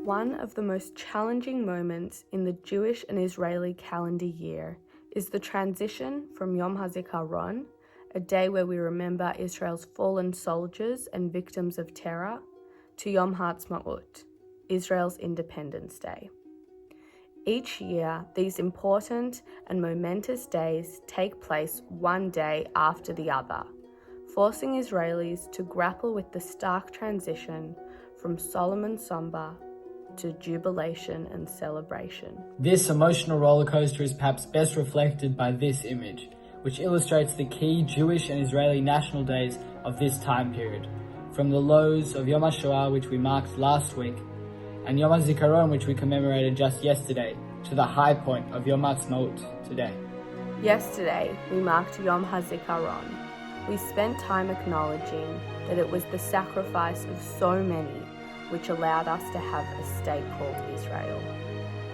One of the most challenging moments in the Jewish and Israeli calendar year is the transition from Yom HaZikaron, a day where we remember Israel's fallen soldiers and victims of terror, to Yom HaAtzMaut, Israel's Independence Day. Each year, these important and momentous days take place one day after the other, forcing Israelis to grapple with the stark transition from solemn and somber to jubilation and celebration. This emotional rollercoaster is perhaps best reflected by this image, which illustrates the key Jewish and Israeli national days of this time period, from the lows of Yom HaShoah, which we marked last week, and Yom HaZikaron, which we commemorated just yesterday, to the high point of Yom HaAtzmaut today. Yesterday, we marked Yom HaZikaron. We spent time acknowledging that it was the sacrifice of so many which allowed us to have a state called Israel.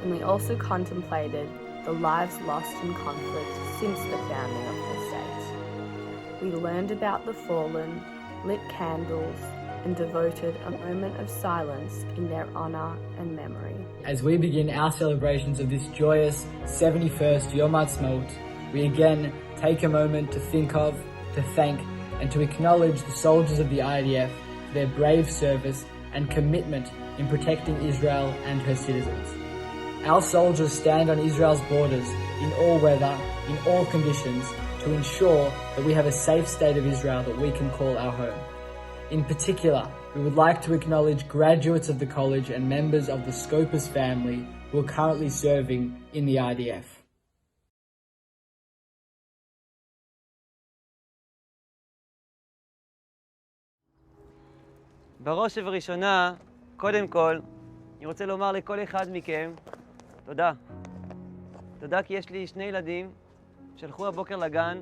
And we also contemplated the lives lost in conflict since the founding of the state. We learned about the fallen, lit candles, and devoted a moment of silence in their honor and memory. As we begin our celebrations of this joyous 71st Yom HaAtzmaut, we again take a moment to think of, to thank, and to acknowledge the soldiers of the IDF for their brave service and commitment in protecting Israel and her citizens. Our soldiers stand on Israel's borders in all weather, in all conditions, to ensure that we have a safe state of Israel that we can call our home. In particular, we would like to acknowledge graduates of the college and members of the Scopus family who are currently serving in the IDF. בראש ובראשונה, קודם כל, אני רוצה לומר לכל אחד מכם, תודה. תודה כי יש לי 2 ילדים שהלכו הבוקר לגן,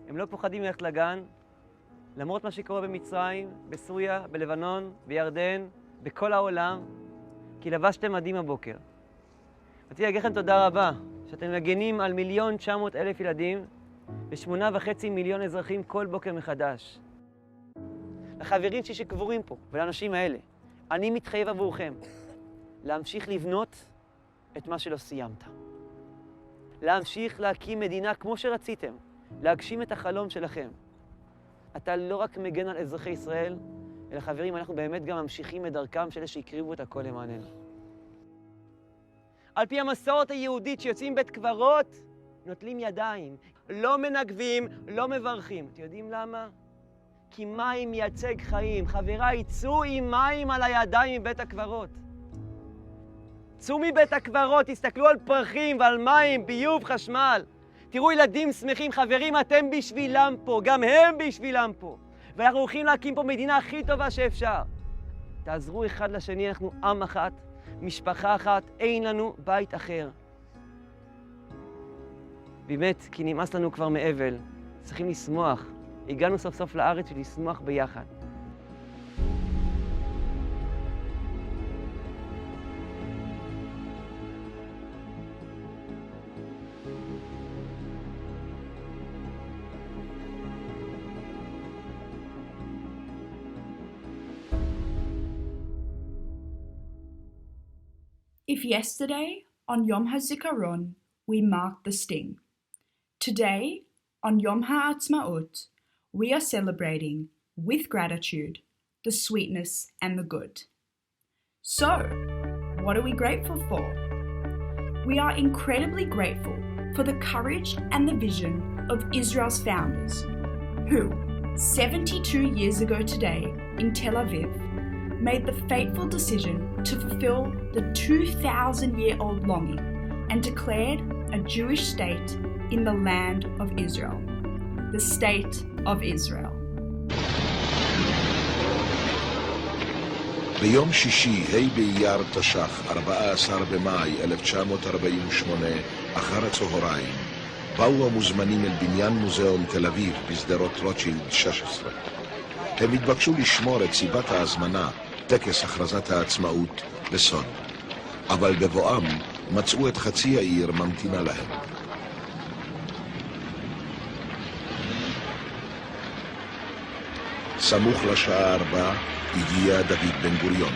הם לא פוחדים ללכת לגן, למרות מה שקורה במצרים, בסוריה, בלבנון, בירדן, בכל העולם, כי לבשתם מדים הבוקר. רציתי להגיד לכם תודה רבה, שאתם מגנים על 1,900,000 ילדים ו8.5 מיליון אזרחים כל בוקר מחדש. לחברים שלי שקבורים פה ולאנשים האלה, אני מתחייב עבורכם להמשיך לבנות את מה שלא סיימת. להמשיך להקים מדינה כמו שרציתם, להגשים את החלום שלכם. אתה לא רק מגן על אזרחי ישראל, אלא חברים, אנחנו באמת גם ממשיכים את דרכם של אלה שהקריבו את הכל למעננו. על פי המסורת היהודית שיוצאים בית קברות, נוטלים ידיים, לא מנגבים, לא מברכים. אתם יודעים למה? כי מים מייצג חיים. חבריי, צאו עם מים על הידיים מבית הקברות. צאו מבית הקברות, תסתכלו על פרחים ועל מים, ביוב, חשמל. תראו ילדים שמחים, חברים, אתם בשבילם פה, גם הם בשבילם פה. ואנחנו הולכים להקים פה מדינה הכי טובה שאפשר. תעזרו אחד לשני, אנחנו עם אחת, משפחה אחת, אין לנו בית אחר. באמת, כי נמאס לנו כבר מאבל, צריכים לשמוח. הגענו סוף סוף לארץ ולשמוח ביחד. If yesterday, on Yom HaZikaron, we marked the sting, today, on Yom HaAtzmaut, we are celebrating, with gratitude, the sweetness and the good. So, what are we grateful for? We are incredibly grateful for the courage and the vision of Israel's founders, who, 72 years ago today, in Tel Aviv, made the fateful decision to fulfill the 2,000-year-old longing and declared a Jewish state in the land of Israel, the state of Israel. ביום שישי, ה' באייר תש"ח, 14 במאי 1948, אחר הצהריים, באו המוזמנים אל בניין מוזיאון תל אביב בשדרות רוטשילד 16. הם התבקשו לשמור את סיבת ההזמנה, טקס הכרזת העצמאות, בסוד. אבל בבואם מצאו את חצי העיר ממתינה להם. סמוך לשעה 4 הגיע דוד בן גוריון.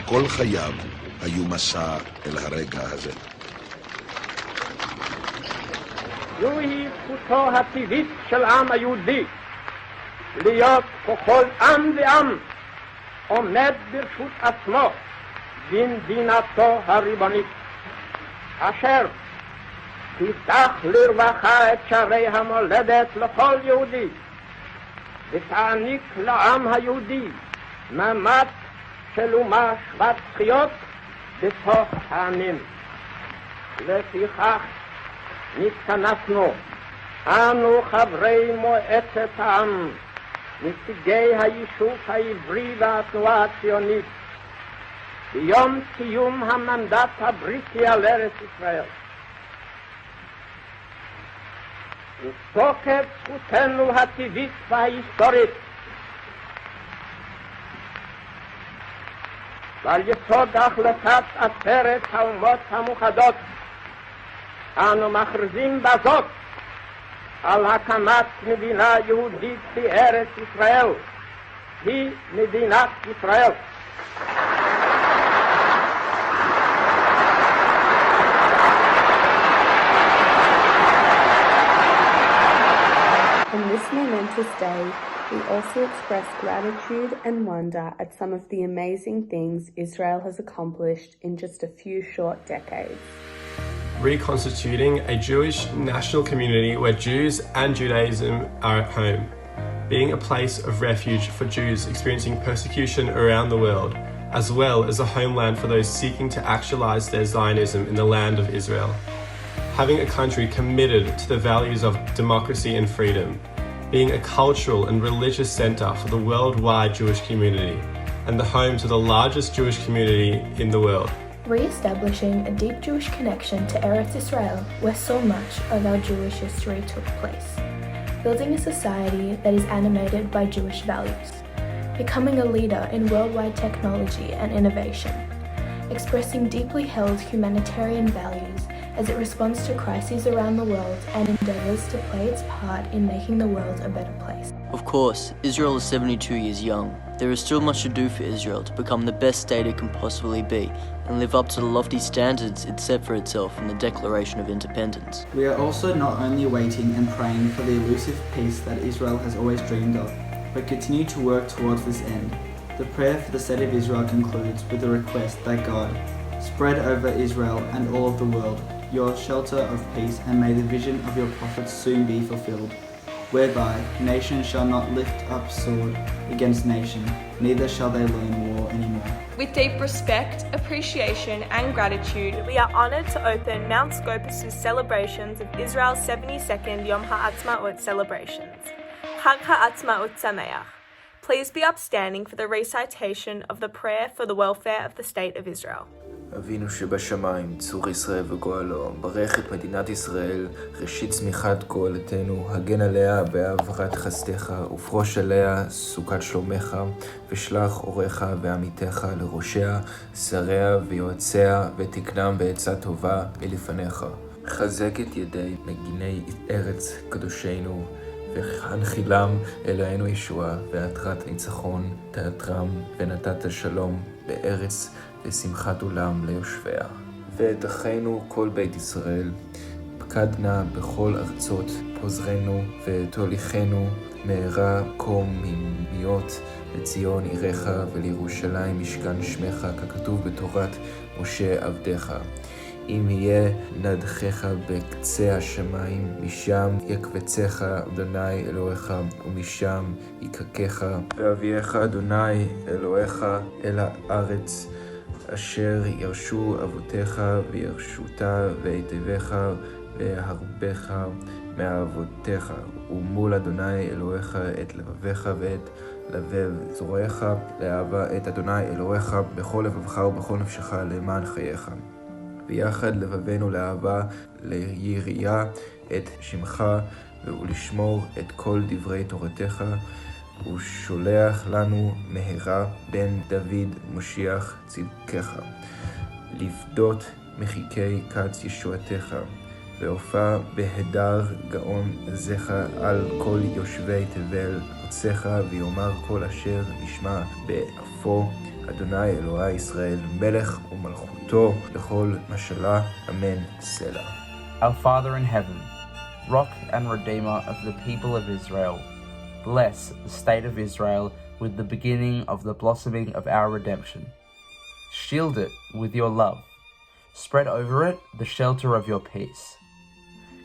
כל חייו היו מסע אל הרגע הזה. זוהי זכותו הטבעית של העם היהודי, להיות ככל עם ועם עומד ברשות עצמו במדינתו הריבונית, אשר תפתח לרווחה את שערי המולדת לכל יהודי, ותעניק לעם היהודי מעמד של אומה שוות זכויות בתוך העמים. לפיכך נתכנסנו, אנו חברי מועצת העם, נציגי היישוב העברי והתנועה הציונית, ביום סיום המנדט הבריטי על ארץ ישראל. מתוקף זכותנו הטבעית וההיסטורית, ועל יסוד החלטת עצרת האומות המאוחדות, אנו מכריזים בזאת על הקמת מדינה יהודית בארץ ישראל, היא מדינת ישראל. On this momentous day, we also express gratitude and wonder at some of the amazing things Israel has accomplished in just a few short decades. Reconstituting a Jewish national community where Jews and Judaism are at home, being a place of refuge for Jews experiencing persecution around the world, as well as a homeland for those seeking to actualize their Zionism in the land of Israel. Having a country committed to the values of democracy and freedom, being a cultural and religious center for the worldwide Jewish community, and the home to the largest Jewish community in the world. Re-establishing a deep Jewish connection to Eretz Israel, where so much of our Jewish history took place. Building a society that is animated by Jewish values. Becoming a leader in worldwide technology and innovation. Expressing deeply held humanitarian values as it responds to crises around the world and endeavors to play its part in making the world a better place. Of course, Israel is 72 years young. There is still much to do for Israel to become the best state it can possibly be and live up to the lofty standards it set for itself in the Declaration of Independence. We are also not only waiting and praying for the elusive peace that Israel has always dreamed of, but continue to work towards this end. The prayer for the state of Israel concludes with a request that God spread over Israel and all of the world your shelter of peace, and may the vision of your prophets soon be fulfilled, whereby nation shall not lift up sword against nation, neither shall they learn war anymore. With deep respect, appreciation and gratitude, we are honoured to open Mount Scopus' celebrations of Israel's 72nd Yom HaAtzmaut celebrations. Chag HaAtzmaut Sameach. Please be upstanding for the recitation of the prayer for the welfare of the State of Israel. אבינו שבשמיים, צור ישראל וגואלו, ברך את מדינת ישראל, ראשית צמיחת גאולתנו, הגן עליה בהעברת חסדך, ופרוש עליה סוכת שלומך, ושלח אורך ועמיתך לראשיה, שריה ויועציה, ותקנם בעצה טובה מלפניך. חזק את ידי מגיני ארץ קדושנו, והנחילם אלוהינו ישועה, ועטרת ניצחון תעטרם, ונתת שלום בארץ ושמחת עולם ליושביה. ואת אחינו כל בית ישראל, פקדנה בכל ארצות פוזרנו, ותוליכנו מהרה קוממיות לציון עירך, ולירושלים משכן שמך, ככתוב בתורת משה עבדך. אם יהיה נדחך בקצה השמיים, משם יקבצך אדוני אלוהיך, ומשם יקקך, ואביך אדוני אלוהיך אל הארץ, אשר ירשו אבותיך וירשותה, ויטבך והרבך מאבותיך, ומול אדוני אלוהיך את לבביך ואת לבב זרועך, לאהבה את אדוני אלוהיך בכל לבבך ובכל נפשך למען חייך. ויחד לבבינו לאהבה, לירייה את שמך, ולשמור את כל דברי תורתך, ושולח לנו מהרה בן דוד משיח צדקך. לפדות מחיקי קץ ישועתך, והופע בהדר גאון עזך על כל יושבי תבל ארצך, ויאמר כל אשר ישמע באפו, אדוני אלוהי ישראל מלך ומלכותו לכל משלה, אמן סלע. Our Father in heaven, Rock and Redeemer of the people of Israel, bless the state of Israel with the beginning of the blossoming of our redemption. Shield it with your love. Spread over it the shelter of your peace.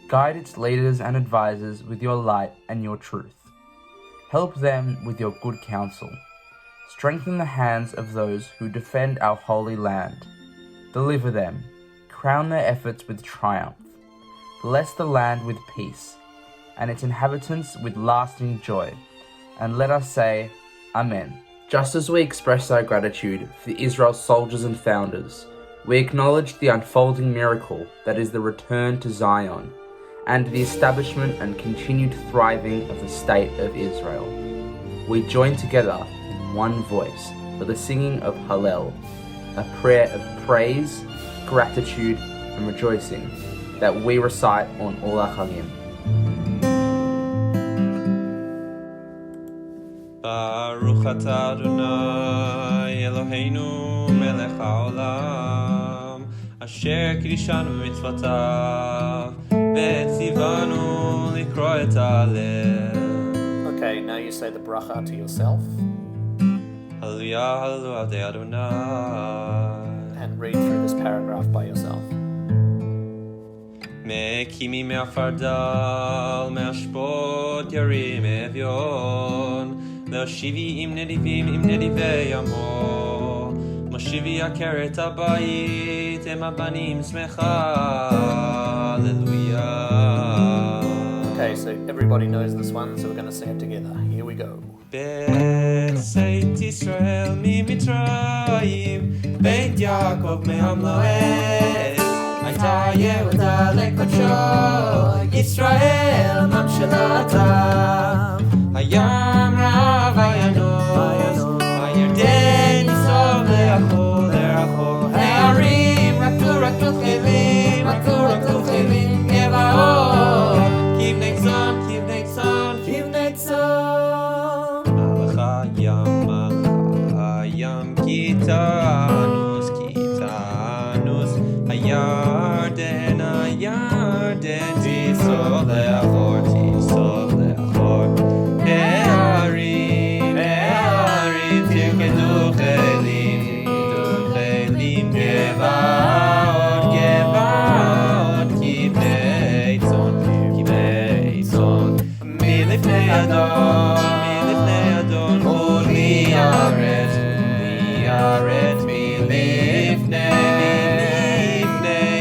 Guide its leaders and advisors with your light and your truth. Help them with your good counsel. Strengthen the hands of those who defend our holy land. Deliver them. Crown their efforts with triumph. Bless the land with peace, and its inhabitants with lasting joy. And let us say, Amen. Just as we express our gratitude for Israel's soldiers and founders, we acknowledge the unfolding miracle that is the return to Zion, and the establishment and continued thriving of the state of Israel. We join together in one voice for the singing of Hallel, a prayer of praise, gratitude, and rejoicing that we recite on all our Chagim. Baruch atah Adonai Eloheinu melech haolam, asher kiddushanu b'mitzvotav v'tzivanu likro et ha'alel. Okay, now you say the bracha to yourself. Hallelujah, hallelujah, de Adonai. And read through this paragraph by yourself. Mekimi me'afardal me'ashpot yarim evyon, Me'oshivi im nedivim im nedivei amo, Moshivi akeret habayit em abanim smecha. Hallelujah. Okay, so everybody knows this one, so we're going to sing it together. Here we go. Beit Yisrael mi Mitzrayim, Beit Yaakov me'am lo'ez, Hayta Yehuda lekodsho, Yisrael mamshelatam, Hayam rav hayanus, Hayarden yisov le'achol le'achol, Ha'arim raktu chelim, raktu chelim, Yevaot, kivnei tzon, kivnei tzon, kivnei tzon. Hayam kitanus, kitanus, Hayarden, Hayarden, tisov le'achor, tisov le'achor, Ha'arim, Ha'arim, tirkedu chelim, tirkedu chelim, Gevaot, Gevaot, kivnei tzon, kivnei tzon, milifnei Adon, milifnei Adon, uli aret, milifnei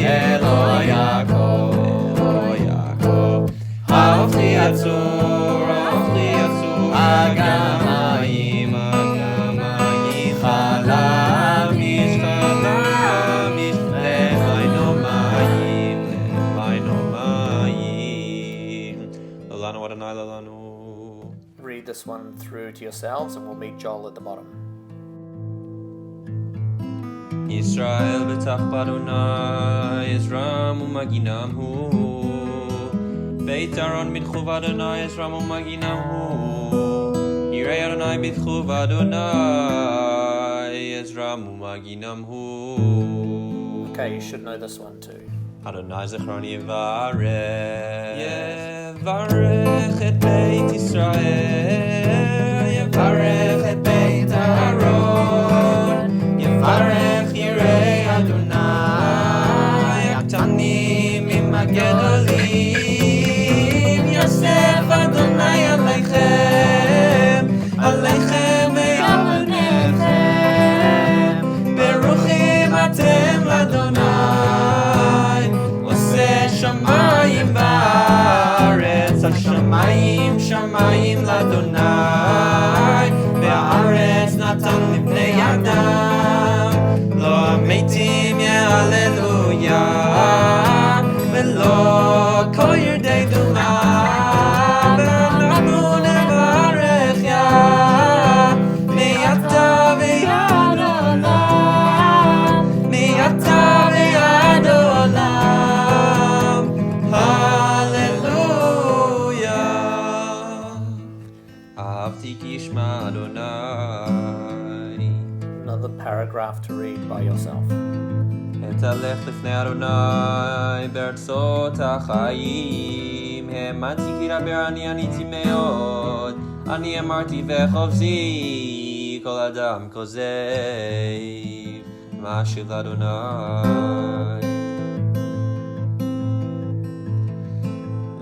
Eloi Yaakov, Eloi Yaakov, ha'ofli atzur, agamayim, agamayim, chalamish, chalamish, lemayno mayim, lemayno mayim, lelanu Adonai lelanu. Read this one through to yourselves, and we'll meet Joel at the bottom. Yisrael b'tach b'Adonai, Ezram u'maginam hu. Beit Aaron b'tchu b'Adonai, Ezram u'maginam hu. Yirei Adonai b'tchu b'Adonai, Ezram u'maginam hu. Okay, you should know this one too. Adonai zechroni yevarech, yevarech et Beit Yisrael, yevarech et Beit Aaron, yevarech Yirei Adonai, aktanim im hagedolim, Yosef Adonai aleichem, aleichem ve'al benechem, beruchim atem l'Adonai, oseh shamayim ba'aretz, shamayim, shamayim l'Adonai, ve'aretz natan lipnei Adam, lo hametim ye'aleluya, ve'lo kol yerdei duma, ve'anachu nevarech ya, me'ata ve'yad olam, me'ata paragraph to read by yourself. אתהלך לפני אדוני בארצות החיים, האמנתי כי דבר אני עניתי מאוד, אני אמרתי וחופשי, כל אדם כוזב, מה אשיב לאדוני.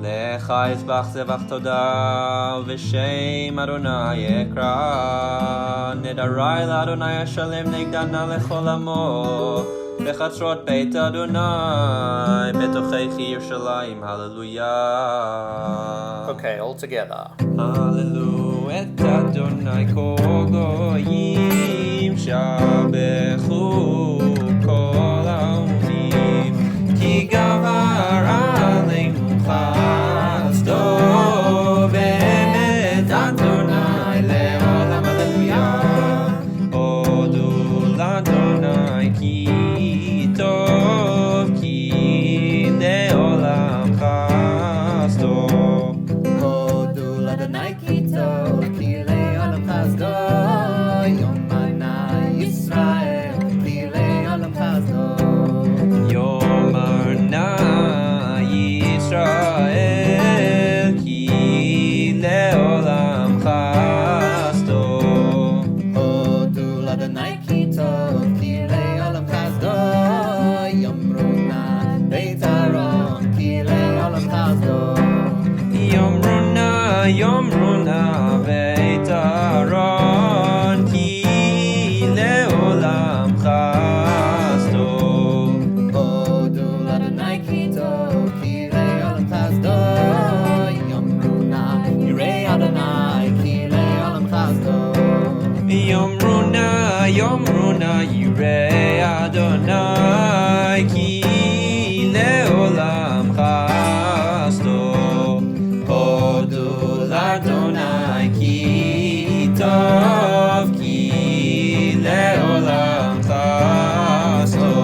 לך אזבח זבח תודה ובשם אדוני אקרא, נדרי לאדוני אשלם נגדנה לכל עמו, בחצרות בית אדוני בתוככי ירושלים. Hallelujah. Okay, all together. Hallelujah את אדוני כל גויים שבחו כל האומים, כי גבר עלינו חסדו באמת אדוני לעולם. הללויה. הודו לאדוני כי טוב, כי לעולם חסדו. הודו לאדוני כי טוב, כי לעולם חסדו. יאמר ישראל כי לעולם חסדו. יאמר ישראל כי לעולם חסדו. הודו לאדוני כי טוב, כי לעולם חסדו. יאמרו נא בית אהרון כי לעולם חסדו. יאמרו נא בית אהרון כי לעולם חסדו. הודו לאדוני כי טוב, כי לעולם חסדו. יאמרו נא יראי אדוני כי לעולם חסדו. יאמרו נא יראי אדוני כי לעולם חסדו. הודו לאדוני כי טוב, כי לעולם חסדו.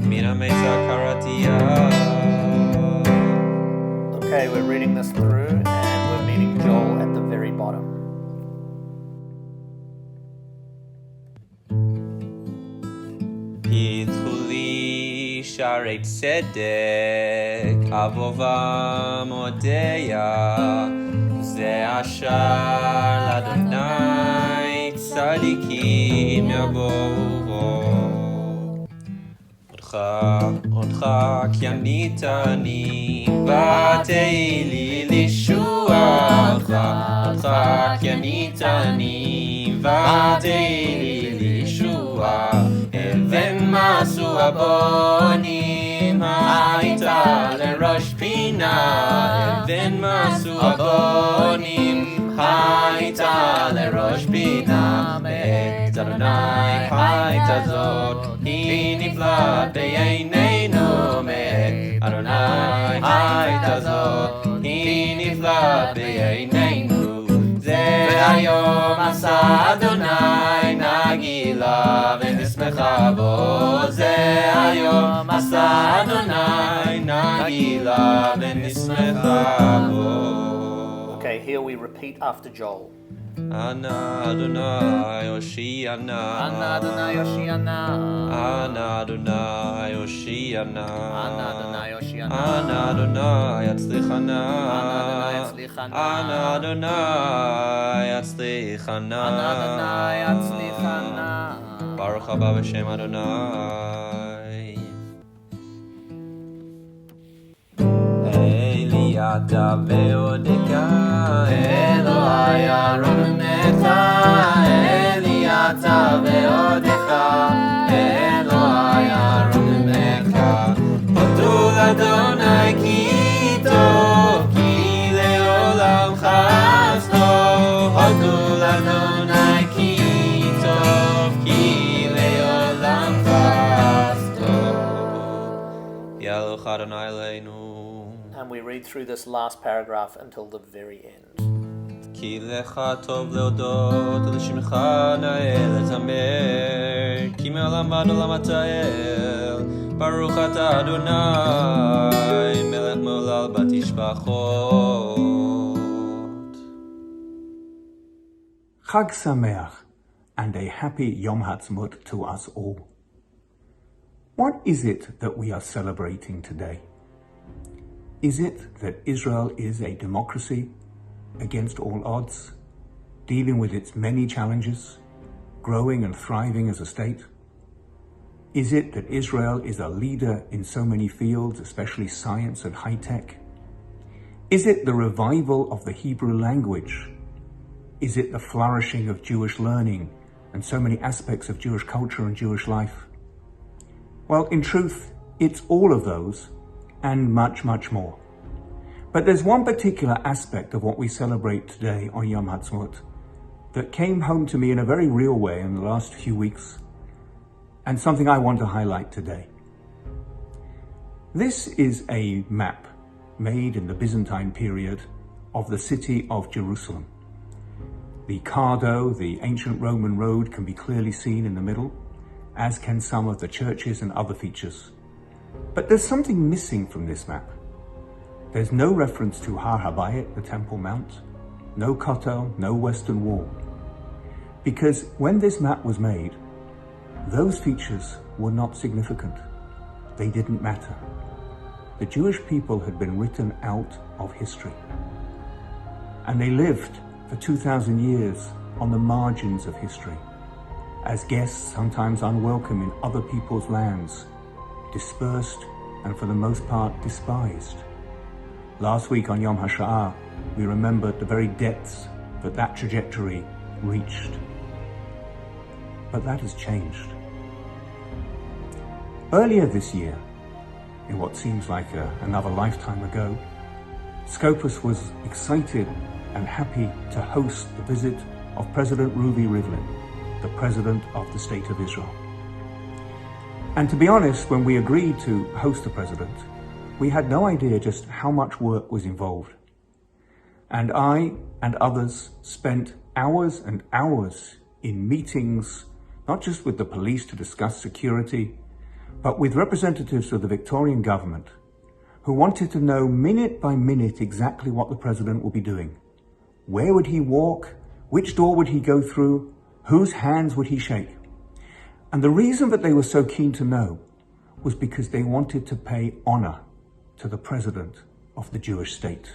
מן המצע קראתיה. Okay, we're reading this through and we're meeting Joel at the very bottom. פיתחו לי שערי צדק, אבובה מודיה, זה אשר לאדוני צדיקים יבואו. אותך כי עניתני ותהי לי לישועה. אותך כי עניתני ותהי לי לישועה. אבן מסו הבונים הייתה לראש פינה. אבן מסו הבונים הייתה לראש פינה. מאת אדוני הייתה זאת, היא נפלאת בעינינו. מאת אדוני הייתה זאת, היא נפלאת בעינינו. זה היום עשה אדוני, נגילה ונשמחה בו. זה היום עשה אדוני, נגילה ונשמחה בו. Okay, here we repeat after Joel. Ana Adonai Hoshiana. Ana Adonai Hoshiana. Ana Adonai Hoshiana. Ana Adonai Hoshiana. Ana Adonai Yatzlichana. Ana Adonai Yatzlichana. Ana Adonai Yatzlichana. Ana Adonai Yatzlichana. Baruch haba b'shem Adonai. Eliata ve'odeka. Eloi aronecha. Eliata ve'odeka. Eloi aronecha. Hodu l'Adonai ki tov, ki le'olam chasdo. Hodu l'Adonai ki tov, ki le'olam chasdo. Yaluch Adonai Eloheinu. And we read through this last paragraph until the very end. כי לך טוב להודות ולשמך נאה לזמר, כי מעולם ועד עולם אתה אל. ברוך אתה אדוני מלך מעולל בתשבחות. חג שמח. and a happy Yom HaAtzmaut to us all. What is it that we are celebrating today? Is it that Israel is a democracy against all odds, dealing with its many challenges, growing and thriving as a state? Is it that Israel is a leader in so many fields, especially science and high tech? Is it the revival of the Hebrew language? Is it the flourishing of Jewish learning and so many aspects of Jewish culture and Jewish life? Well, in truth, it's all of those and much, much more. But there's one particular aspect of what we celebrate today on Yom HaAtzmaut that came home to me in a very real way in the last few weeks, and something I want to highlight today. This is a map made in the Byzantine period of the city of Jerusalem. The Cardo, the ancient Roman road, can be clearly seen in the middle, as can some of the churches and other features. But there's something missing from this map. There's no reference to Har HaBayit, the Temple Mount, no Kotel, no Western Wall. Because when this map was made, those features were not significant. They didn't matter. The Jewish people had been written out of history. And they lived for 2,000 years on the margins of history, as guests sometimes unwelcome in other people's lands, dispersed and for the most part despised. Last week on Yom HaSha'ah, we remembered the very depths that trajectory reached. But that has changed. Earlier this year, in what seems like another lifetime ago, Scopus was excited and happy to host the visit of President Ruvi Rivlin, the President of the State of Israel. And to be honest, when we agreed to host the President, we had no idea just how much work was involved. And I and others spent hours and hours in meetings, not just with the police to discuss security, but with representatives of the Victorian government who wanted to know minute by minute exactly what the President would be doing. Where would he walk? Which door would he go through? Whose hands would he shake? And the reason that they were so keen to know was because they wanted to pay honor to the President of the Jewish state.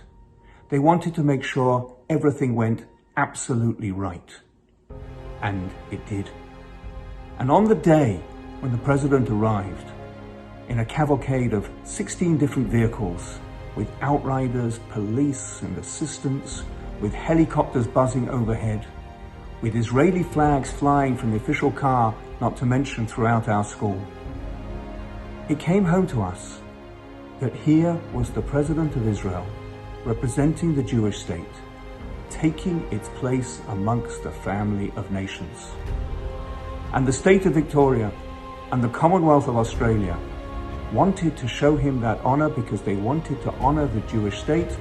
They wanted to make sure everything went absolutely right. And it did. And on the day when the President arrived, in a cavalcade of 16 different vehicles, with outriders, police and assistants, with helicopters buzzing overhead, with Israeli flags flying from the official car, not to mention throughout our school, it came home to us that here was the President of Israel, representing the Jewish state, taking its place amongst the family of nations. And the state of Victoria and the Commonwealth of Australia wanted to show him that honor because they wanted to honor the Jewish state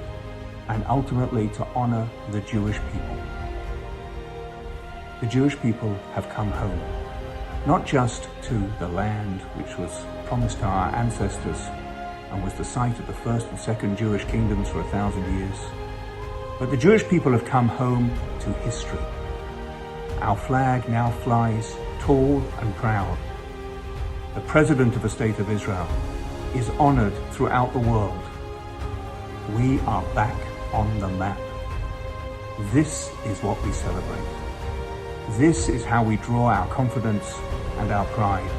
and ultimately to honor the Jewish people. The Jewish people have come home, not just to the land which was promised to our ancestors and was the site of the first and second Jewish kingdoms for 1,000 years, but the Jewish people have come home to history. Our flag now flies tall and proud. The President of the State of Israel is honored throughout the world. We are back on the map. This is what we celebrate. This is how we draw our confidence and our pride.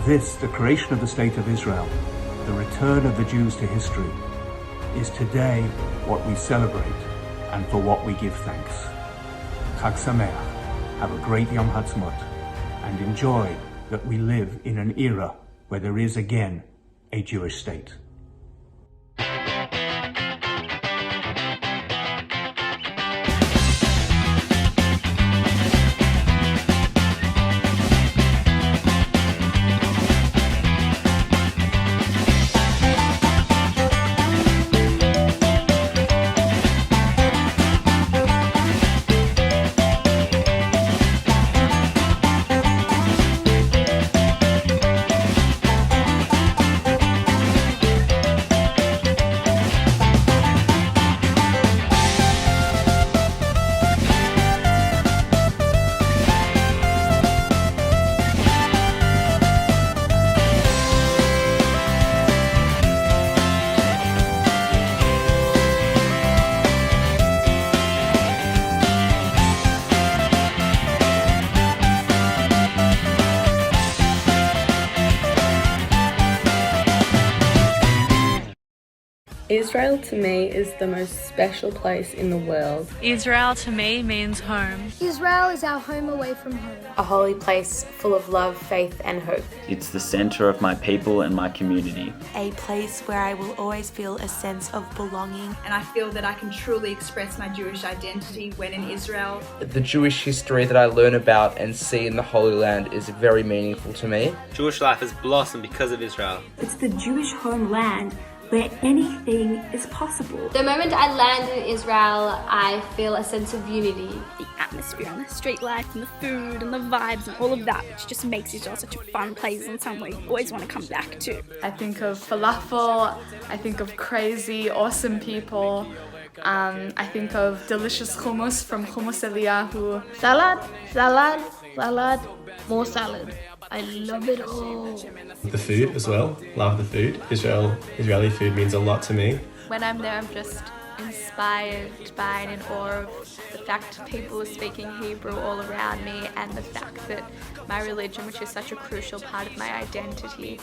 This, the creation of the State of Israel, the return of the Jews to history, is today what we celebrate and for what we give thanks. Chag Sameach. Have a great Yom HaAtzmaut and enjoy that we live in an era where there is again a Jewish state. Israel to me is the most special place in the world. Israel to me means home. Israel is our home away from home. A holy place full of love, faith and hope. It's the center of my people and my community. A place where I will always feel a sense of belonging. And I feel that I can truly express my Jewish identity when in Israel. The Jewish history that I learn about and see in the Holy Land is very meaningful to me. Jewish life has blossomed because of Israel. It's the Jewish homeland where anything is possible. The moment I land in Israel, I feel a sense of unity. The atmosphere and the street life and the food and the vibes and all of that, which just makes Israel such a fun place and somewhere you always want to come back to. I think of falafel, I think of crazy, awesome people. I think of delicious hummus from Hummus Eliyahu. Salad, salad, salad, more salad. I love it all. The food as well. Love the food. Israeli food means a lot to me. When I'm there, I'm just inspired by and in awe of the fact people are speaking Hebrew all around me, and the fact that my religion, which is such a crucial part of my identity,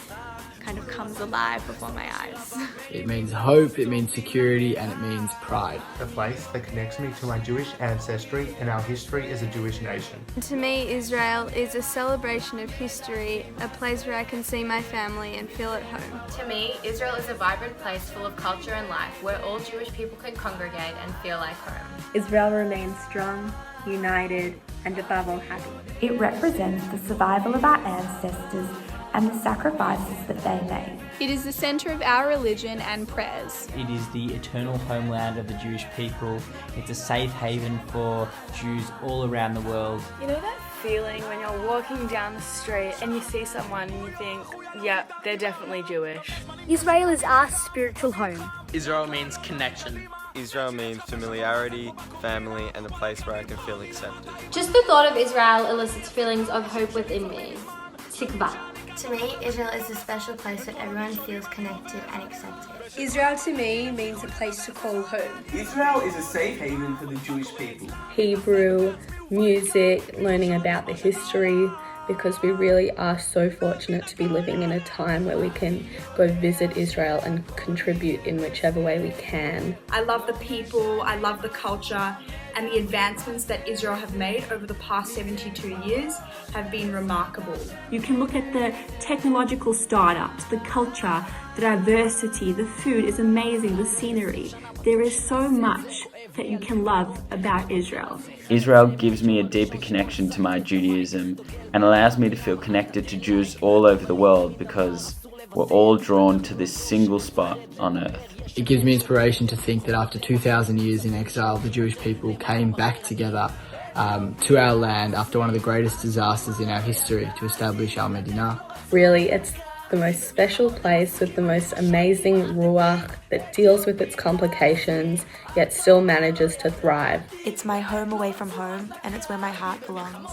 kind of comes alive before my eyes. It means hope, it means security, and it means pride. A place that connects me to my Jewish ancestry and our history as a Jewish nation. To me, Israel is a celebration of history, a place where I can see my family and feel at home. To me, Israel is a vibrant place full of culture and life where all Jewish people can congregate and feel like home. Israel remains strong, united, and above all happy. It represents the survival of our ancestors and the sacrifices that they made. It is the centre of our religion and prayers. It is the eternal homeland of the Jewish people. It's a safe haven for Jews all around the world. You know that feeling when you're walking down the street and you see someone and you think, yeah, they're definitely Jewish. Israel is our spiritual home. Israel means connection. Israel means familiarity, family, and a place where I can feel accepted. Just the thought of Israel elicits feelings of hope within me. Tikva. To me, Israel is a special place where everyone feels connected and accepted. Israel to me means a place to call home. Israel is a safe haven for the Jewish people. Hebrew, music, learning about the history, because we really are so fortunate to be living in a time where we can go visit Israel and contribute in whichever way we can. I love the people, I love the culture, and the advancements that Israel have made over the past 72 years have been remarkable. You can look at the technological startups, the culture, the diversity, the food is amazing, the scenery. There is so much that you can love about Israel. Israel gives me a deeper connection to my Judaism and allows me to feel connected to Jews all over the world because we're all drawn to this single spot on earth. It gives me inspiration to think that after 2,000 years in exile, the Jewish people came back together to our land after one of the greatest disasters in our history to establish our Medina. Really, it's the most special place with the most amazing ruach that deals with its complications, yet still manages to thrive. It's my home away from home, and it's where my heart belongs.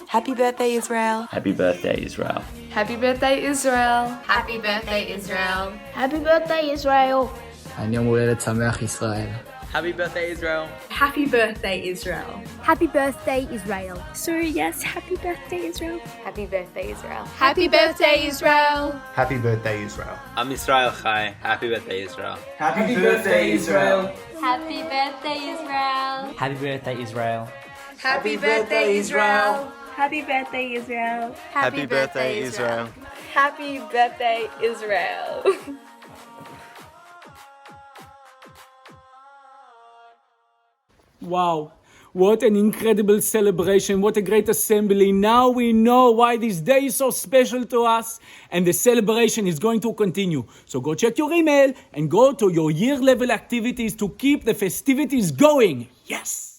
Happy birthday, Israel. Happy birthday, Israel. Happy birthday, Israel. Happy birthday, Israel. Happy birthday, Israel. And Yom Huledet Sameach Israel. Happy birthday, Israel. Happy birthday, Israel. Happy birthday, Israel. So yes, happy birthday, Israel. Happy birthday, Israel. Happy birthday, Israel. Happy birthday, Israel. Am Israel Chai. Happy birthday, Israel. Happy birthday, Israel. Happy birthday, Israel. Happy birthday, Israel. Happy birthday, Israel. Happy birthday, Israel. Happy birthday, Israel. Happy birthday, Israel. Wow, what an incredible celebration, what a great assembly. Now we know why this day is so special to us, and the celebration is going to continue. So go check your email and go to your year level activities to keep the festivities going. Yes!